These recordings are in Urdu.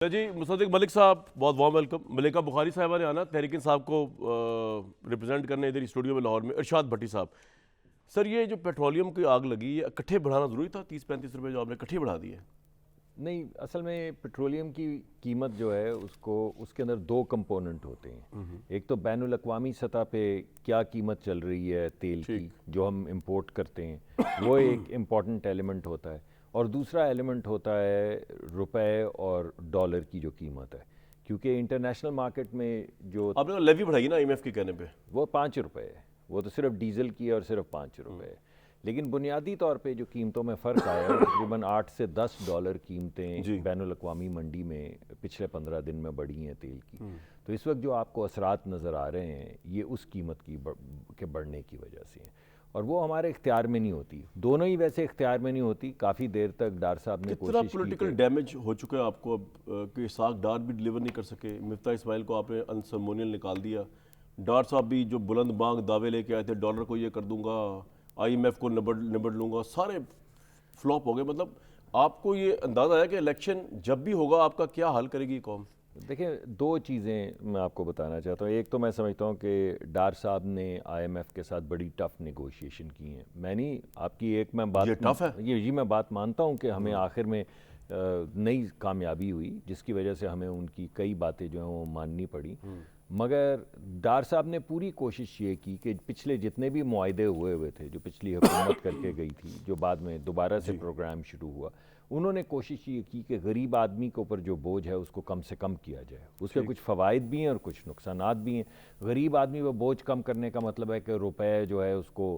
جی مصدق ملک صاحب بہت وارم ویلکم. ملکہ بخاری صاحبہ نے آنا تحریک انصاف کو ریپرزینٹ کرنے ادھر اسٹوڈیو میں لاہور میں. ارشاد بھٹی صاحب, سر یہ جو پیٹرولیم کی آگ لگی ہے اکٹھے بڑھانا ضروری تھا؟ 30-35 روپے جو آپ نے اکٹھے بڑھا دیے. نہیں, اصل میں پیٹرولیم کی قیمت جو ہے اس کے اندر دو کمپوننٹ ہوتے ہیں. ایک تو بین الاقوامی سطح پہ کیا قیمت چل رہی ہے تیل کی جو ہم امپورٹ کرتے ہیں, وہ ایک امپورٹنٹ ایلیمنٹ ہوتا ہے, اور دوسرا ایلیمنٹ ہوتا ہے روپے اور ڈالر کی جو قیمت ہے, کیونکہ انٹرنیشنل مارکیٹ میں جو آپ نے لیوی بڑھائی نا آئی ایم ایف کے کہنے پہ, وہ 5 روپے ہے, وہ تو صرف ڈیزل کی ہے اور صرف 5 روپے ہے. لیکن بنیادی طور پہ جو قیمتوں میں فرق آیا ہے, تقریباً $8 سے $10 قیمتیں بین الاقوامی منڈی میں پچھلے 15 دن میں بڑھی ہیں تیل کی. تو اس وقت جو آپ کو اثرات نظر آ رہے ہیں یہ اس قیمت کے بڑھنے کی وجہ سے ہیں, اور وہ ہمارے اختیار میں نہیں ہوتی. دونوں ہی ویسے اختیار میں نہیں ہوتی. کافی دیر تک ڈار صاحب نے کوشش کی. کتنا پولیٹیکل ڈیمیج ہو چکا ہے آپ کو اب کہ اسحاق ڈار بھی ڈلیور نہیں کر سکے, مفتاح اسماعیل کو آپ نے انسرمونیل نکال دیا, ڈار صاحب بھی جو بلند بانگ دعوے لے کے آئے تھے ڈالر کو یہ کر دوں گا, آئی ایم ایف کو نبڑ لوں گا, سارے فلاپ ہو گئے. مطلب آپ کو یہ اندازہ ہے کہ الیکشن جب بھی ہوگا آپ کا کیا حل کرے گی قوم؟ دیکھیں, دو چیزیں میں آپ کو بتانا چاہتا ہوں. ایک تو میں سمجھتا ہوں کہ ڈار صاحب نے آئی ایم ایف کے ساتھ بڑی ٹف نیگوشیشن کی ہیں. میں نہیں, آپ کی ایک میں بات, یہ ٹف ہے, یہ میں بات مانتا ہوں کہ ہمیں آخر میں نئی کامیابی ہوئی جس کی وجہ سے ہمیں ان کی کئی باتیں جو ہیں وہ ماننی پڑی. مگر ڈار صاحب نے پوری کوشش یہ کی کہ پچھلے جتنے بھی معاہدے ہوئے تھے جو پچھلی حکومت کر کے گئی تھی, جو بعد میں دوبارہ سے پروگرام شروع ہوا, انہوں نے کوشش یہ کی کہ غریب آدمی کے اوپر جو بوجھ ہے اس کو کم سے کم کیا جائے. اس کے کچھ فوائد بھی ہیں اور کچھ نقصانات بھی ہیں. غریب آدمی پہ بوجھ کم کرنے کا مطلب ہے کہ روپے جو ہے اس کو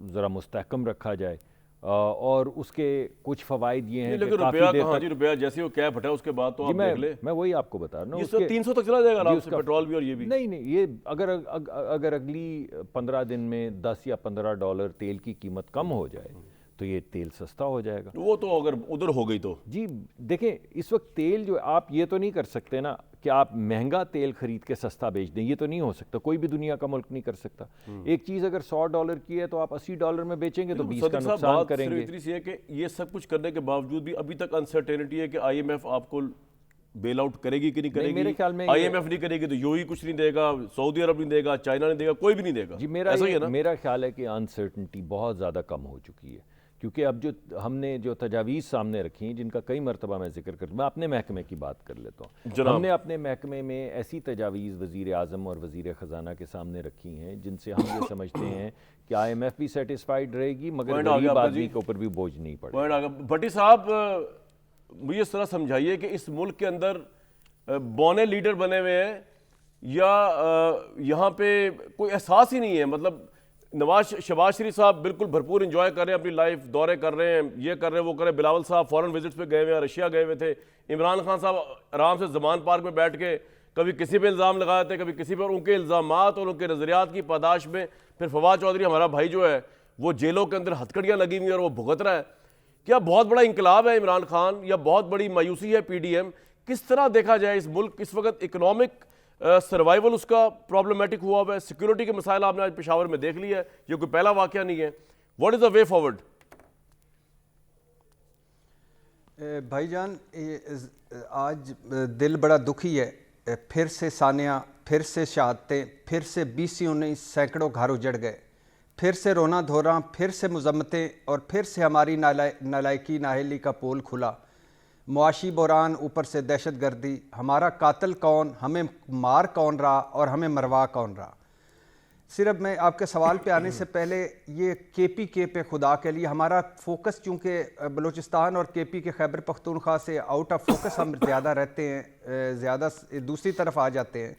ذرا مستحکم رکھا جائے, اور اس کے کچھ فوائد یہ ہیں کہ کافی دیر تک روپیہ جیسے وہ کیپ ہٹا اس کے بعد تو آپ دیکھ لیں, میں وہی آپ کو بتا رہا ہوں, یہ 300 تک چلا جائے گا آرام سے پیٹرول بھی اور یہ بھی. نہیں, یہ اگر اگلی 15 دن میں $10 یا $15 تیل کی قیمت کم ہو جائے تو یہ تیل سستا ہو جائے گا. وہ تو اگر ادھر ہو گئی تو جی دیکھیں, اس وقت تیل جو آپ یہ تو نہیں کر سکتے نا کہ آپ مہنگا تیل خرید کے سستا بیچ دیں, یہ تو نہیں ہو سکتا. کوئی بھی دنیا کا ملک نہیں کر سکتا. ایک چیز اگر $100 کی ہے تو آپ $80 میں بیچیں گے تو 20 کا نقصان کریں گے. اتنی سی ہے کہ یہ سب کچھ کرنے کے باوجود بھی ابھی تک انسرٹینٹی ہے کہ آئی ایم ایف آپ کو بیل آؤٹ کرے گی کہ نہیں کرے گی. آئی ایم ایف نہیں کرے گی تو یو ہی کچھ نہیں دے گا, سعودی عرب نہیں دے گا, چائنا نہیں دے گا, کوئی بھی نہیں دے گا. جی میرا خیال ہے کہ انسرٹنٹی بہت زیادہ کم ہو چکی ہے, کیونکہ اب جو ہم نے جو تجاویز سامنے رکھی ہیں جن کا کئی مرتبہ میں ذکر کرتا ہوں, میں اپنے محکمے کی بات کر لیتا ہوں. ہم نے اپنے محکمے میں ایسی تجاویز وزیر اعظم اور وزیر خزانہ کے سامنے رکھی ہیں جن سے ہم یہ سمجھتے ہیں کہ آئی ایم ایف بھی سیٹسفائیڈ رہے گی مگر غریب آدمی کے اوپر بھی بوجھ نہیں پڑے. بھٹی صاحب مجھے اس طرح سمجھائیے کہ اس ملک کے اندر بونے لیڈر بنے ہوئے ہیں یا یہاں پہ کوئی احساس ہی نہیں ہے. مطلب شہباز شریف صاحب بالکل بھرپور انجوائے کر رہے ہیں اپنی لائف, دورے کر رہے ہیں, یہ کر رہے ہیں, وہ کر رہے ہیں. بلاول صاحب فورن وزٹس پہ گئے ہوئے ہیں, رشیا گئے ہوئے تھے. عمران خان صاحب آرام سے زمان پارک میں بیٹھ کے کبھی کسی پہ الزام لگاتے تھے, کبھی کسی پر. ان کے الزامات اور ان کے نظریات کی پاداش میں پھر فواد چودھری ہمارا بھائی جو ہے وہ جیلوں کے اندر ہتھکڑیاں لگی ہوئی ہیں اور وہ بھگت رہا ہے. کیا بہت بڑا انقلاب ہے عمران خان یا بہت بڑی مایوسی ہے پی ڈی ایم؟ کس طرح دیکھا جائے اس ملک اس وقت اکنامک سروائیول اس کا پرابلمٹک ہوا ہوا ہے, سیکیورٹی کے مسائل آپ نے آج پشاور میں دیکھ لیا ہے, یہ کوئی پہلا واقعہ نہیں ہے. What is the way forward? بھائی جان, آج دل بڑا دکھی ہے. پھر سے ثانیہ, پھر سے شہادتیں, پھر سے 20-19 سینکڑوں گھر اجڑ گئے, پھر سے رونا دھونا, پھر سے مذمتیں, اور پھر سے ہماری نالائکی نااہلی کا پول کھلا. معاشی بحران, اوپر سے دہشت گردی. ہمارا قاتل کون, ہمیں مار کون رہا اور ہمیں مروا کون رہا؟ صرف میں آپ کے سوال پہ آنے سے پہلے یہ کے پی کے پہ خدا کے لیے ہمارا فوکس, چونکہ بلوچستان اور کے پی کے خیبر پختونخوا سے آؤٹ آف فوکس ہم زیادہ رہتے ہیں, زیادہ دوسری طرف آ جاتے ہیں.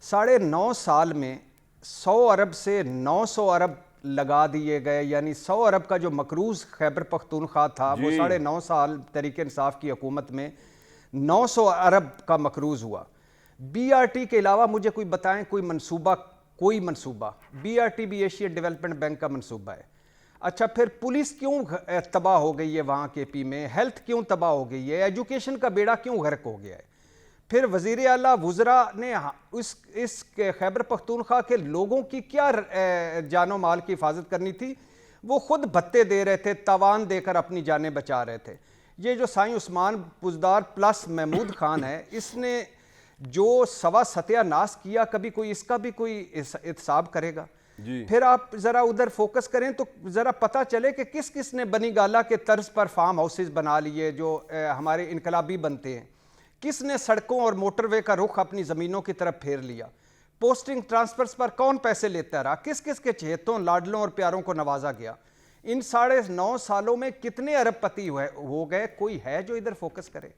9.5 سال میں 100 ارب سے 900 ارب لگا دیے گئے, یعنی 100 ارب کا جو مقروض خیبر پختونخوا تھا وہ 9.5 سال تحریک انصاف کی حکومت میں 900 ارب کا مقروض ہوا. بی آر ٹی کے علاوہ مجھے کوئی بتائیں کوئی منصوبہ. بی آر ٹی بھی ایشین ڈیولپمنٹ بینک کا منصوبہ ہے. اچھا, پھر پولیس کیوں تباہ ہو گئی ہے وہاں کے پی میں, ہیلتھ کیوں تباہ ہو گئی ہے, ایجوکیشن کا بیڑا کیوں غرق ہو گیا ہے. پھر وزیر اعلیٰ وزراء نے اس خیبر پختونخوا کے لوگوں کی کیا جان و مال کی حفاظت کرنی تھی, وہ خود بھتے دے رہے تھے, تاوان دے کر اپنی جانیں بچا رہے تھے. یہ جو سائیں عثمان پوزدار پلس محمود خان ہے، اس نے جو سوا ستیہ ناس کیا، کبھی کوئی اس کا بھی کوئی احتساب کرے گا؟ پھر آپ ذرا ادھر فوکس کریں تو ذرا پتہ چلے کہ کس کس نے بنی گالہ کے طرز پر فارم ہاؤسز بنا لیے جو ہمارے انقلابی بنتے ہیں، کس نے سڑکوں اور موٹر وے کا رخ اپنی زمینوں کی طرف پھیر لیا، پوسٹنگ ٹرانسفرز پر کون پیسے لیتا رہا، کس کس کے چہتوں لاڈلوں اور پیاروں کو نوازا گیا، ان 9.5 سالوں میں کتنے ارب پتی ہو گئے، کوئی ہے جو ادھر فوکس کرے؟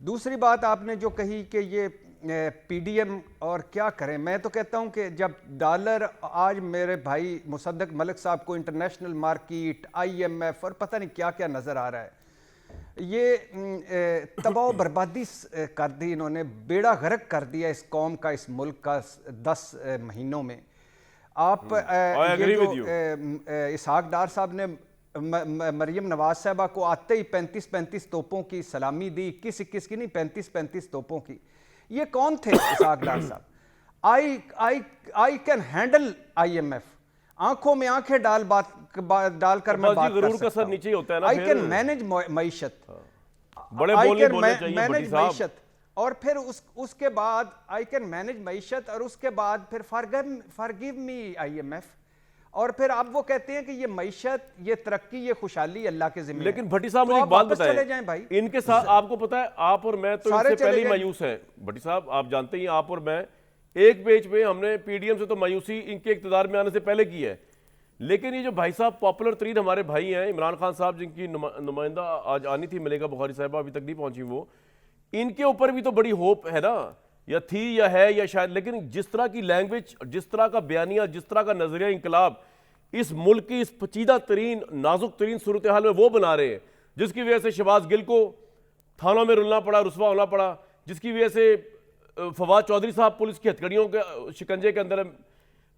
دوسری بات آپ نے جو کہی کہ یہ پی ڈی ایم اور کیا کریں، میں تو کہتا ہوں کہ جب ڈالر آج میرے بھائی مصدق ملک صاحب کو international market, I M F اور پتہ نہیں کیا کیا نظر آ رہا ہے، یہ تباہ و بربادی کر دی، انہوں نے بیڑا غرق کر دیا اس قوم کا، اس ملک کا 10 مہینوں میں۔ آپ یہ جو اسحاق ڈار صاحب نے مریم نواز صاحبہ کو آتے ہی 35 توپوں کی سلامی دی، 21 کی نہیں 35 توپوں کی، یہ کون تھے اسحاق ڈار صاحب؟ I can handle I M F, آنکھوں میں آنکھیں ڈال کر میں بات کر سکتا ہوں، آئی کین مینج معیشت، بڑے بولنے چاہیے بھٹی صاحب، اور پھر اس کے بعد آئی کین مینج معیشت، اور اس کے بعد پھر forgive me I M F, اور پھر اب وہ کہتے ہیں کہ یہ معیشت، یہ ترقی، یہ خوشحالی اللہ کے ذمہ ہے۔ لیکن بھٹی صاحب مجھے ایک بات بتائیں، ان کے ساتھ آپ کو پتا ہے آپ اور میں تو ان سے پہلے ہی مایوس ہیں بھٹی صاحب، آپ جانتے ہیں آپ اور میں ایک پیج پہ ہم نے پی ڈی ایم سے تو مایوسی ان کے اقتدار میں آنے سے پہلے کی ہے، لیکن یہ جو بھائی صاحب پاپولر ترین ہمارے بھائی ہیں عمران خان صاحب، جن کی نمائندہ آج آنی تھی ملیکہ بخاری صاحبہ، ابھی تک نہیں پہنچی، وہ ان کے اوپر بھی تو بڑی ہوپ ہے نا، یا تھی یا ہے یا شاید، لیکن جس طرح کی لینگویج، جس طرح کا بیانیہ، جس طرح کا نظریہ انقلاب اس ملک کی اس پیچیدہ ترین نازک ترین صورتحال میں وہ بنا رہے ہیں، جس کی وجہ سے شہباز گل کو تھانوں میں رلنا پڑا، رسوا ہونا پڑا، جس کی وجہ سے فواد چودھری صاحب پولیس کی ہتھکڑیوں کے شکنجے کے اندر،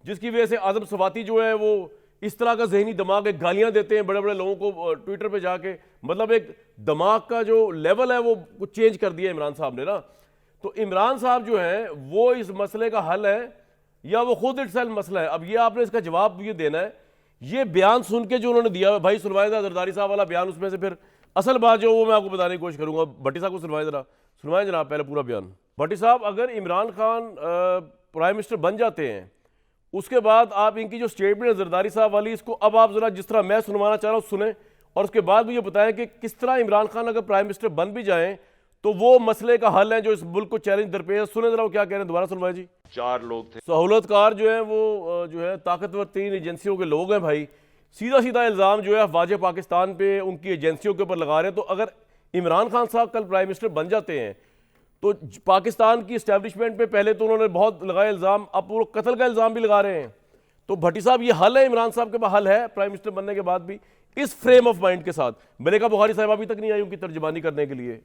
جس کی وجہ سے اعظم سواتی جو ہے وہ اس طرح کا ذہنی دماغ ہے، گالیاں دیتے ہیں بڑے بڑے لوگوں کو ٹویٹر پہ جا کے، مطلب ایک دماغ کا جو لیول ہے وہ چینج کر دیا عمران صاحب نے نا۔ تو عمران صاحب جو ہیں وہ اس مسئلے کا حل ہے یا وہ خود اٹسیلف مسئلہ ہے؟ اب یہ آپ نے اس کا جواب یہ دینا ہے۔ یہ بیان سن کے جو انہوں نے دیا بھائی سنوائے زرداری صاحب والا بیان، اس میں سے پھر اصل بات جو وہ میں آپ کو بتانے کی کوشش کروں گا، بھٹی صاحب کو سنوائیں جناب پہلے پورا بیان۔ بھٹی صاحب اگر عمران خان پرائم منسٹر بن جاتے ہیں، اس کے بعد آپ ان کی جو سٹیٹمنٹ ہے زرداری صاحب والی، اس کو اب آپ ذرا جس طرح میں سنوانا چاہ رہا ہوں سنیں، اور اس کے بعد مجھے بتائیں کہ کس طرح عمران خان اگر پرائم منسٹر بن بھی جائیں تو وہ مسئلے کا حل ہے جو اس ملک کو چیلنج درپیش ہے۔ سنیں ذرا وہ کیا کہہ رہے ہیں، دوبارہ سنوائیں جی۔ 4 لوگ تھے سہولت کار جو ہیں وہ جو ہے طاقتور ترین ایجنسیوں کے لوگ ہیں بھائی، سیدھا الزام جو ہے افواج پاکستان پہ ان کی ایجنسیوں کے اوپر لگا رہے ہیں۔ تو اگر عمران خان صاحب کل پرائم منسٹر بن جاتے ہیں تو پاکستان کی اسٹیبلشمنٹ پہ پہلے تو انہوں نے بہت لگائے الزام، اب وہ قتل کا الزام بھی لگا رہے ہیں۔ تو بھٹی صاحب یہ حل ہے عمران صاحب کے پاس، حل ہے پرائم منسٹر بننے کے بعد بھی اس فریم آف مائنڈ کے ساتھ؟ ملیکہ بخاری صاحبہ ابھی تک نہیں آئی ان کی ترجمانی کرنے کے لیے۔